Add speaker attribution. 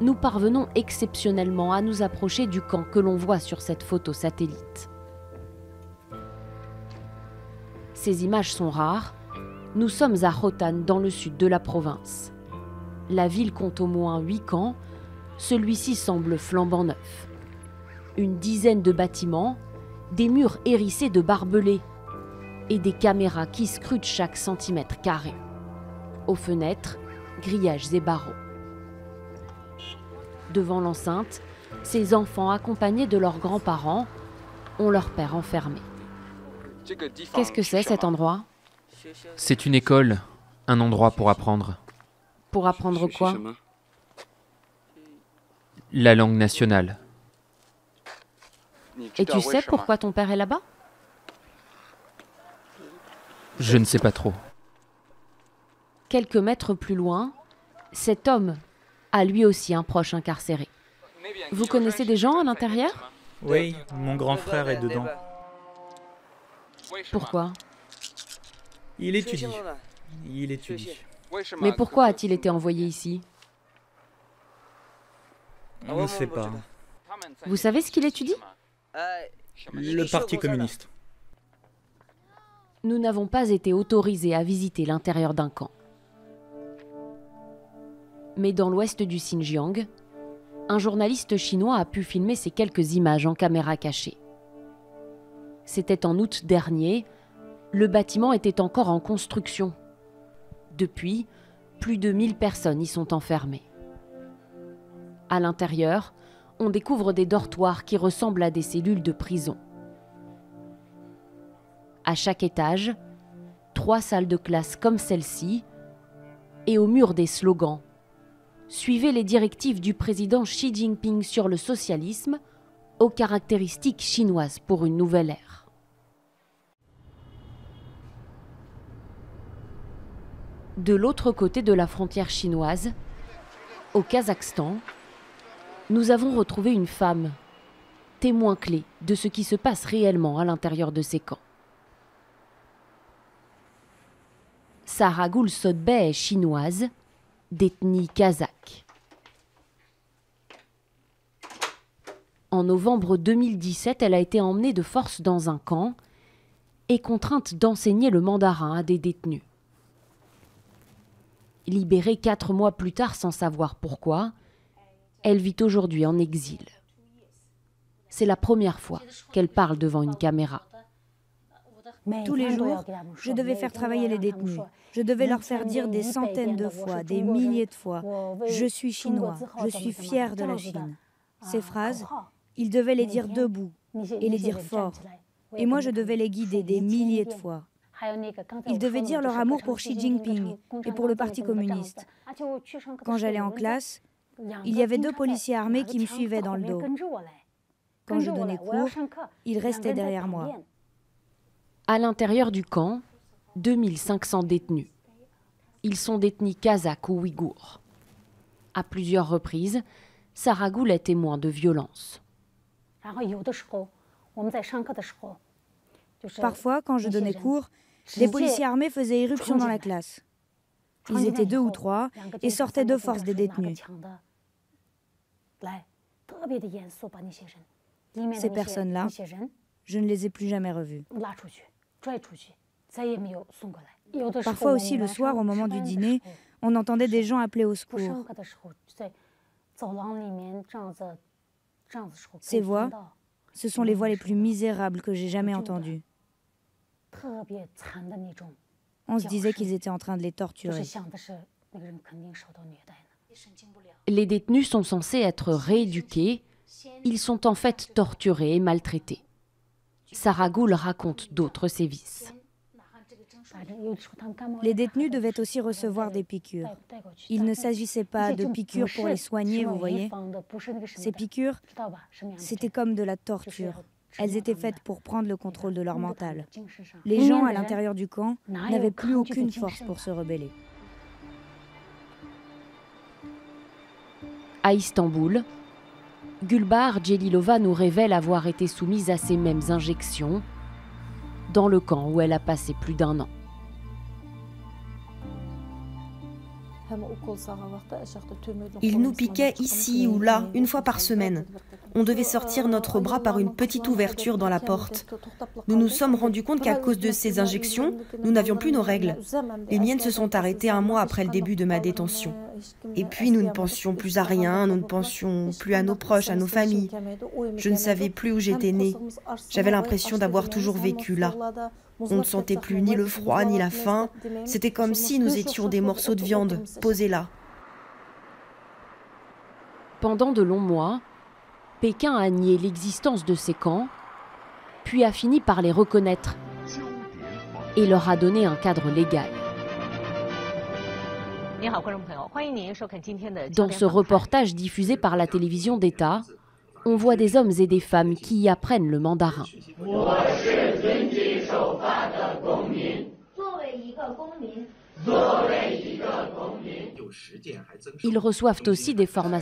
Speaker 1: nous parvenons exceptionnellement à nous approcher du camp que l'on voit sur cette photo satellite. Ces images sont rares. Nous sommes à Rotan, dans le sud de la province. La ville compte au moins 8 camps. Celui-ci semble flambant neuf. Une dizaine de bâtiments, des murs hérissés de barbelés et des caméras qui scrutent chaque centimètre carré. Aux fenêtres, grillages et barreaux. Devant l'enceinte, ces enfants accompagnés de leurs grands-parents ont leur père enfermé. Qu'est-ce que c'est cet endroit?
Speaker 2: C'est une école, un endroit pour apprendre.
Speaker 1: Pour apprendre quoi?
Speaker 2: La langue nationale.
Speaker 1: Et tu sais pourquoi ton père est là-bas?
Speaker 2: Je ne sais pas trop.
Speaker 1: Quelques mètres plus loin, cet homme a lui aussi un proche incarcéré. Vous connaissez des gens à l'intérieur?
Speaker 3: Oui, mon grand frère est dedans.
Speaker 1: Pourquoi?
Speaker 3: Il étudie. Il étudie.
Speaker 1: Mais pourquoi a-t-il été envoyé ici?
Speaker 3: On ne sait pas.
Speaker 1: Vous savez ce qu'il étudie?
Speaker 3: Le Parti communiste.
Speaker 1: Nous n'avons pas été autorisés à visiter l'intérieur d'un camp. Mais dans l'ouest du Xinjiang, un journaliste chinois a pu filmer ces quelques images en caméra cachée. C'était en août dernier, le bâtiment était encore en construction. Depuis, plus de 1000 personnes y sont enfermées. À l'intérieur, on découvre des dortoirs qui ressemblent à des cellules de prison. À chaque étage, 3 salles de classe comme celle-ci, et au mur des slogans. Suivez les directives du président Xi Jinping sur le socialisme, aux caractéristiques chinoises pour une nouvelle ère. De l'autre côté de la frontière chinoise, au Kazakhstan, nous avons retrouvé une femme, témoin clé de ce qui se passe réellement à l'intérieur de ces camps. Saragul Sotbeh est chinoise, d'ethnie kazakh. En novembre 2017, elle a été emmenée de force dans un camp et contrainte d'enseigner le mandarin à des détenus. Libérée 4 mois plus tard sans savoir pourquoi, elle vit aujourd'hui en exil. C'est la première fois qu'elle parle devant une caméra.
Speaker 4: Tous les jours, je devais faire travailler les détenus. Je devais leur faire dire des centaines de fois, des milliers de fois, « Je suis chinois, je suis fier de la Chine ». Ces phrases, ils devaient les dire debout et les dire fort. Et moi, je devais les guider des milliers de fois. Ils devaient dire leur amour pour Xi Jinping et pour le Parti communiste. Quand j'allais en classe, il y avait 2 policiers armés qui me suivaient dans le dos. Quand je donnais cours, ils restaient derrière moi.
Speaker 1: À l'intérieur du camp, 2500 détenus. Ils sont d'ethnie kazakh ou ouïghour. À plusieurs reprises, Saragul est témoin de violences.
Speaker 4: Parfois, quand je donnais cours, des policiers armés faisaient irruption dans la classe. Ils étaient 2 ou 3 et sortaient de force des détenus. Ces personnes-là, je ne les ai plus jamais revues. Parfois aussi, le soir, au moment du dîner, on entendait des gens appeler au secours. Ces voix, ce sont les voix les plus misérables que j'ai jamais entendues. On se disait qu'ils étaient en train de les torturer.
Speaker 1: Les détenus sont censés être rééduqués. Ils sont en fait torturés et maltraités. Saragul raconte d'autres sévices.
Speaker 4: Les détenus devaient aussi recevoir des piqûres. Il ne s'agissait pas de piqûres pour les soigner, vous voyez. Ces piqûres, c'était comme de la torture. Elles étaient faites pour prendre le contrôle de leur mental. Les gens à l'intérieur du camp n'avaient plus aucune force pour se rebeller.
Speaker 1: À Istanbul, Gulbar Celilova nous révèle avoir été soumise à ces mêmes injections dans le camp où elle a passé plus d'1 an.
Speaker 5: Ils nous piquaient ici ou là, une fois par semaine. On devait sortir notre bras par une petite ouverture dans la porte. Nous nous sommes rendus compte qu'à cause de ces injections, nous n'avions plus nos règles. Les miennes se sont arrêtées 1 mois après le début de ma détention. Et puis nous ne pensions plus à rien, nous ne pensions plus à nos proches, à nos familles. Je ne savais plus où j'étais née. J'avais l'impression d'avoir toujours vécu là. On ne sentait plus ni le froid ni la faim. C'était comme si nous étions des morceaux de viande posés là.
Speaker 1: Pendant de longs mois, Pékin a nié l'existence de ces camps, puis a fini par les reconnaître et leur a donné un cadre légal. Dans ce reportage diffusé par la télévision d'État, on voit des hommes et des femmes qui y apprennent le mandarin. Ils reçoivent aussi des formations